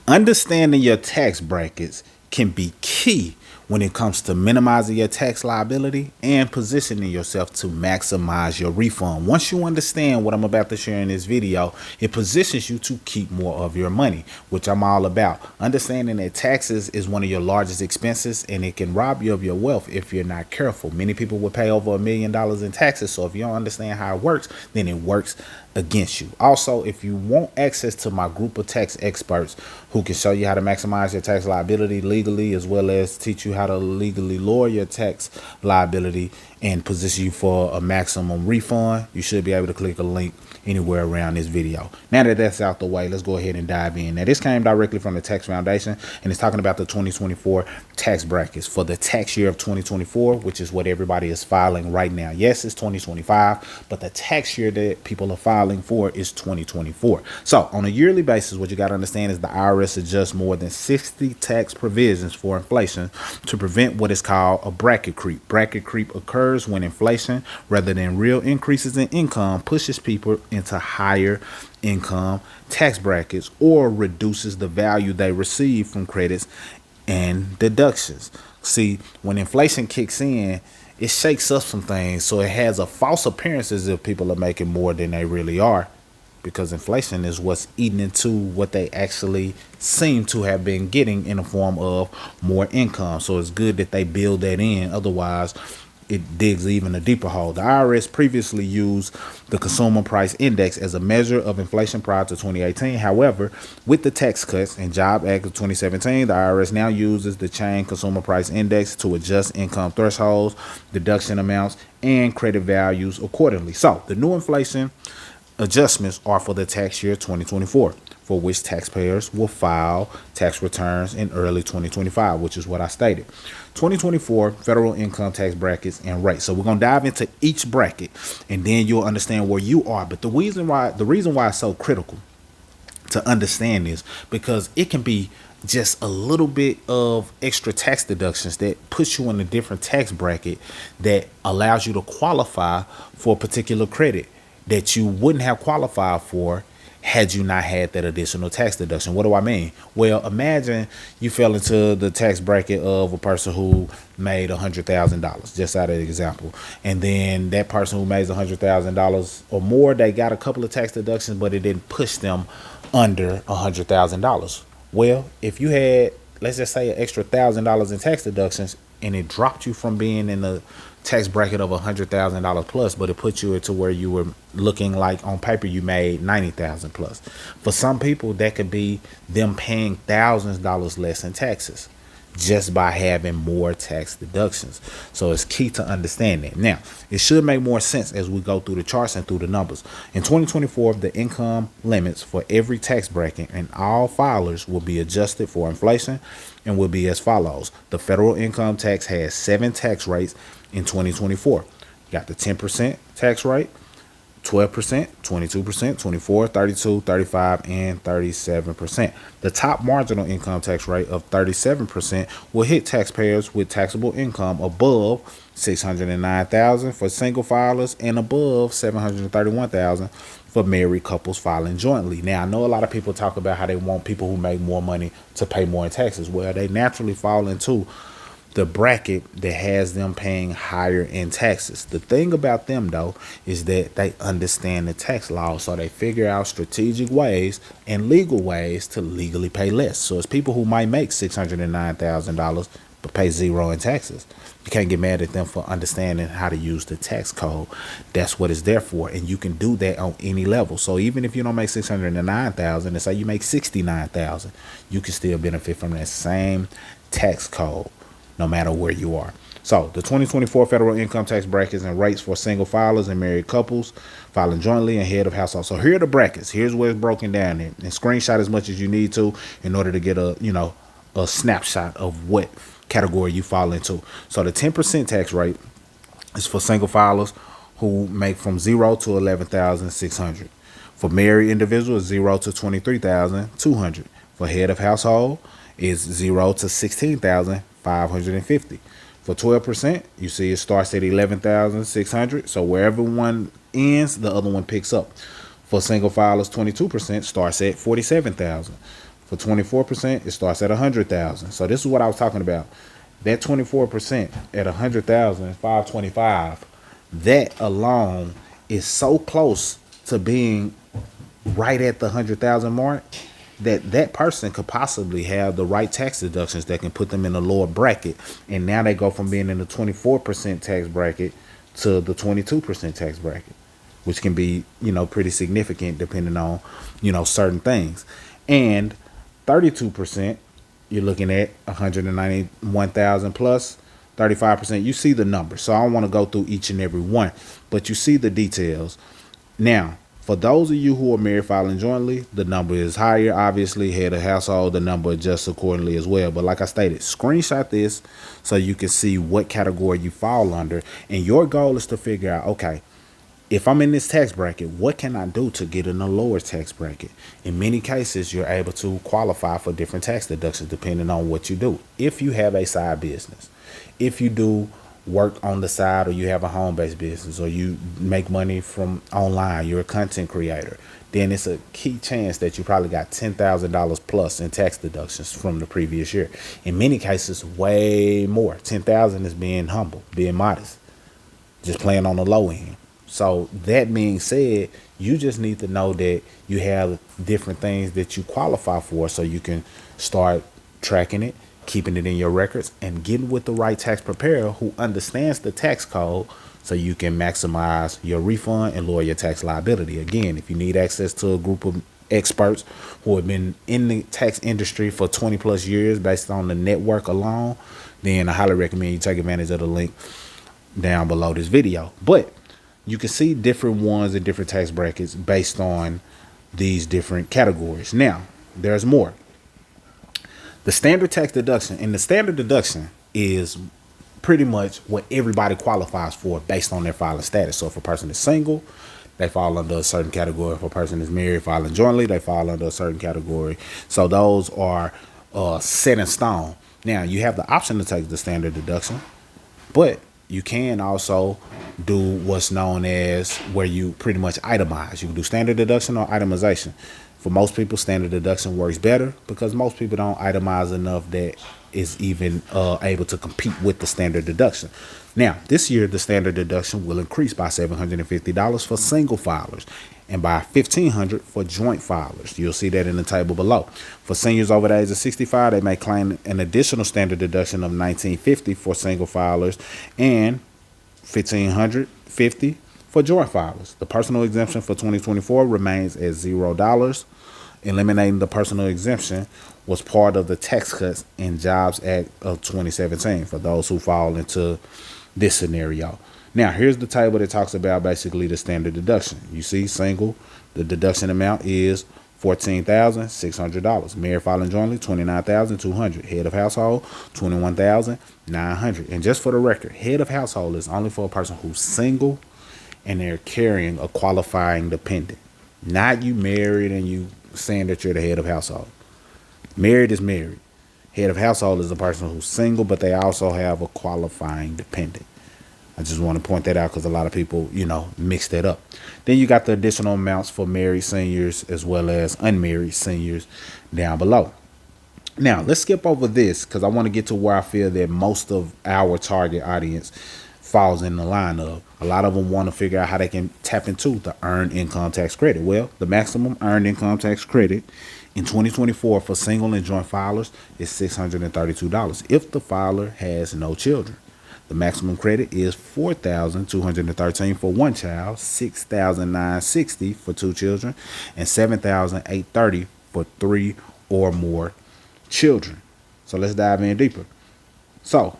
Understanding your tax brackets can be key when it comes to minimizing your tax liability and positioning yourself to maximize your refund. Once you understand what I'm about to share in this video, it positions you to keep more of your money, which I'm all about. Understanding that taxes is one of your largest expenses and it can rob you of your wealth if you're not careful. Many people will pay over $1 million in taxes, so if you don't understand how it works, then it works against you. Also, if you want access to my group of tax experts who can show you how to maximize your tax liability legally, as well as teach you how to legally lower your tax liability and position you for a maximum refund, you should be able to click a link anywhere around this video. Now that that's out the way, let's go ahead and dive in. Now, this came directly from the Tax Foundation, and it's talking about the 2024 tax brackets for the tax year of 2024, which is what everybody is filing right now. Yes, it's 2025, but the tax year that people are filing for is 2024. So on a yearly basis, what you got to understand is the IRS adjusts more than 60 tax provisions for inflation to prevent what is called a bracket creep. Bracket creep occurs when inflation, rather than real increases in income, pushes people into higher income tax brackets or reduces the value they receive from credits and deductions. See, when inflation kicks in, it shakes up some things, so it has a false appearance as if people are making more than they really are, because inflation is what's eating into what they actually seem to have been getting in the form of more income. So it's good that they build that in. Otherwise, it digs even a deeper hole. The IRS previously used the Consumer Price Index as a measure of inflation prior to 2018. However, with the Tax Cuts and Job Act of 2017, the IRS now uses the Chain Consumer Price Index to adjust income thresholds, deduction amounts, and credit values accordingly. So the new inflation adjustments are for the tax year 2024, for which taxpayers will file tax returns in early 2025, which is what I stated. 2024 federal income tax brackets and rates. So we're going to dive into each bracket and then you'll understand where you are. But the reason why it's so critical to understand this, because it can be just a little bit of extra tax deductions that puts you in a different tax bracket that allows you to qualify for a particular credit that you wouldn't have qualified for had you not had that additional tax deduction. What do I mean? Well, imagine you fell into the tax bracket of a person who made $100,000, just out of the example. And then that person who makes $100,000 or more, they got a couple of tax deductions, but it didn't push them under $100,000. Well, if you had, let's just say, an extra $1,000 in tax deductions, and it dropped you from being in the tax bracket of $100,000 plus, but it put you into where you were looking like on paper you made $90,000 plus. For some people, that could be them paying thousands of dollars less in taxes just by having more tax deductions. So it's key to understand that. Now, it should make more sense as we go through the charts and through the numbers. In 2024, the income limits for every tax bracket and all filers will be adjusted for inflation and will be as follows. The federal income tax has 7 tax rates in 2024. You got the 10% tax rate, 12%, 22%, 24, 32, 35, and 37%. The top marginal income tax rate of 37% will hit taxpayers with taxable income above $609,000 for single filers and above $731,000 for married couples filing jointly. Now, I know a lot of people talk about how they want people who make more money to pay more in taxes. Well, they naturally fall into the bracket that has them paying higher in taxes. The thing about them, though, is that they understand the tax law, so they figure out strategic ways and legal ways to legally pay less. So it's people who might make $609,000 but pay zero in taxes. You can't get mad at them for understanding how to use the tax code. That's what it's there for, and you can do that on any level. So even if you don't make $609,000 and say you make $69,000, you can still benefit from that same tax code, no matter where you are. So the 2024 federal income tax brackets and rates for single filers and married couples filing jointly and head of household. So here are the brackets. Here's where it's broken down in. And screenshot as much as you need to in order to get a snapshot of what category you fall into. So the 10% tax rate is for single filers who make from 0 to 11,600. For married individuals, 0 to 23,200. For head of household is 0 to 16,550. For 12%, you see it starts at 11,600. So wherever one ends, the other one picks up. For single filers, 22% starts at 47,000. For 24%, it starts at 100,000. So this is what I was talking about. That 24% at 100,000, 525. That alone is so close to being right at the 100,000 mark that that person could possibly have the right tax deductions that can put them in a lower bracket. And now they go from being in the 24% tax bracket to the 22% tax bracket, which can be, pretty significant depending on, certain things. And 32%, you're looking at 191,000 plus 35%. You see the numbers. So I don't want to go through each and every one, but you see the details. Now, for those of you who are married filing jointly, the number is higher. Obviously, head of household, the number adjusts accordingly as well. But like I stated, screenshot this so you can see what category you fall under. And your goal is to figure out, okay, if I'm in this tax bracket, what can I do to get in a lower tax bracket? In many cases, you're able to qualify for different tax deductions depending on what you do. If you have a side business, if you do work on the side, or you have a home-based business, or you make money from online, you're a content creator, then it's a key chance that you probably got $10,000 plus in tax deductions from the previous year. In many cases, way more. 10,000 is being humble, being modest, just playing on the low end. So that being said, you just need to know that you have different things that you qualify for, so you can start tracking it, keeping it in your records, and getting with the right tax preparer who understands the tax code, so you can maximize your refund and lower your tax liability. Again, if you need access to a group of experts who have been in the tax industry for 20 plus years based on the network alone, then I highly recommend you take advantage of the link down below this video. But you can see different ones in different tax brackets based on these different categories. Now, there's more. The standard tax deduction, and the standard deduction is pretty much what everybody qualifies for based on their filing status. So if a person is single, they fall under a certain category. If a person is married filing jointly, they fall under a certain category. So those are set in stone. Now, you have the option to take the standard deduction, but you can also do what's known as where you pretty much itemize. You can do standard deduction or itemization. For most people, standard deduction works better because most people don't itemize enough that is even able to compete with the standard deduction. Now, this year, the standard deduction will increase by $750 for single filers and by $1,500 for joint filers. You'll see that in the table below. For seniors over the age of 65, they may claim an additional standard deduction of $1,950 for single filers and $1,550 for joint filers. The personal exemption for 2024 remains at $0. Eliminating the personal exemption was part of the Tax Cuts and Jobs Act of 2017 for those who fall into this scenario. Now, here's the table that talks about basically the standard deduction. You see, single, the deduction amount is $14,600. Married filing jointly, $29,200. Head of household, $21,900. And just for the record, head of household is only for a person who's single and they're carrying a qualifying dependent. Not you married and you saying that you're the head of household. Married is married. Head of household is a person who's single, but they also have a qualifying dependent. I just want to point that out because a lot of people, mix that up. Then you got the additional amounts for married seniors as well as unmarried seniors down below. Now, let's skip over this because I want to get to where I feel that most of our target audience falls in the line of. A lot of them want to figure out how they can tap into the earned income tax credit. Well, the maximum earned income tax credit in 2024 for single and joint filers is $632 if the filer has no children. The maximum credit is $4,213 for one child, $6,960 for two children, and $7,830 for three or more children. So let's dive in deeper. So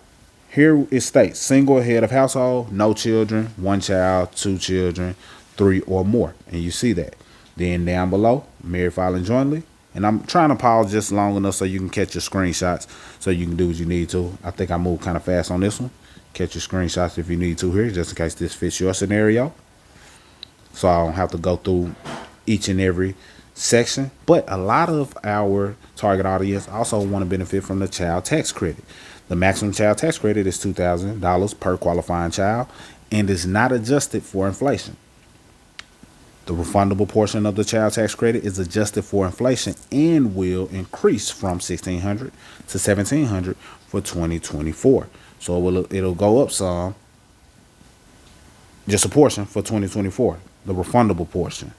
here it states single head of household, no children, one child, two children, three or more. And you see that. Then down below, married filing jointly. And I'm trying to pause just long enough so you can catch your screenshots so you can do what you need to. I think I moved kind of fast on this one. Catch your screenshots if you need to here, just in case this fits your scenario. So I don't have to go through each and every section. But a lot of our target audience also want to benefit from the child tax credit. The maximum child tax credit is $2,000 per qualifying child and is not adjusted for inflation. The refundable portion of the child tax credit is adjusted for inflation and will increase from $1,600 to $1,700 for 2024. So it'll go up some, just a portion for 2024, the refundable portion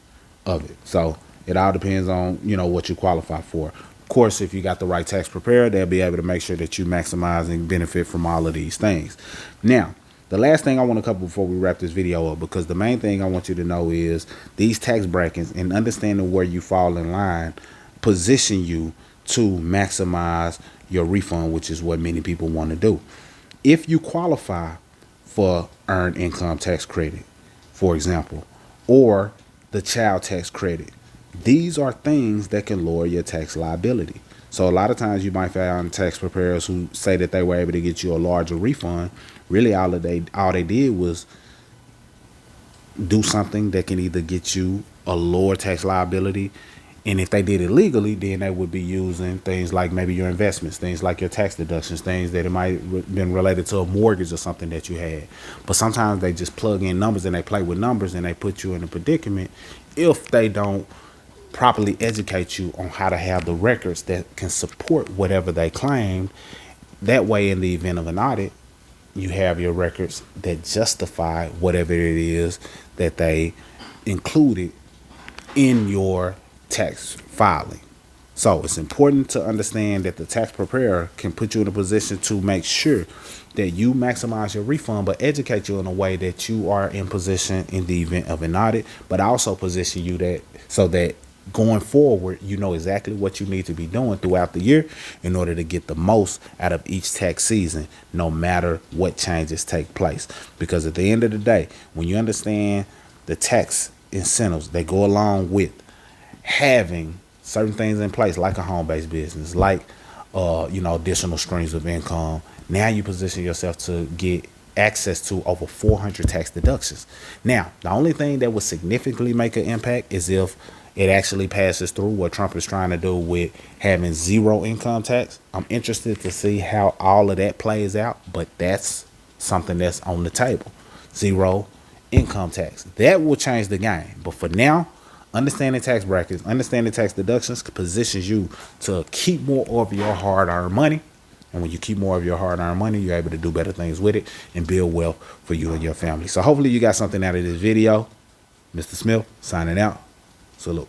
of it. So it all depends on, what you qualify for. Of course, if you got the right tax preparer, they'll be able to make sure that you maximize and benefit from all of these things. Now, the last thing I want to cover before we wrap this video up, because the main thing I want you to know is these tax brackets and understanding where you fall in line position you to maximize your refund, which is what many people want to do. If you qualify for earned income tax credit, for example, or the child tax credit, these are things that can lower your tax liability. So a lot of times you might find tax preparers who say that they were able to get you a larger refund. Really, all they did was do something that can either get you a lower tax liability, and if they did it legally, then they would be using things like maybe your investments, things like your tax deductions, things that it might have been related to a mortgage or something that you had. But sometimes they just plug in numbers and they play with numbers and they put you in a predicament if they don't properly educate you on how to have the records that can support whatever they claimed. That way, in the event of an audit, you have your records that justify whatever it is that they included in your tax filing. So it's important to understand that the tax preparer can put you in a position to make sure that you maximize your refund, but educate you in a way that you are in position in the event of an audit, but also position you that so that going forward, you know exactly what you need to be doing throughout the year in order to get the most out of each tax season, no matter what changes take place. Because at the end of the day, when you understand the tax incentives that go along with having certain things in place, like a home-based business, like additional streams of income, now you position yourself to get access to over 400 tax deductions. Now, the only thing that would significantly make an impact is if it actually passes through what Trump is trying to do with having zero income tax. I'm interested to see how all of that plays out, but that's something that's on the table. Zero income tax. That will change the game. But for now, understanding tax brackets, understanding tax deductions positions you to keep more of your hard-earned money. And when you keep more of your hard-earned money, you're able to do better things with it and build wealth for you and your family. So hopefully you got something out of this video. Mr. Smith, signing out. Salute.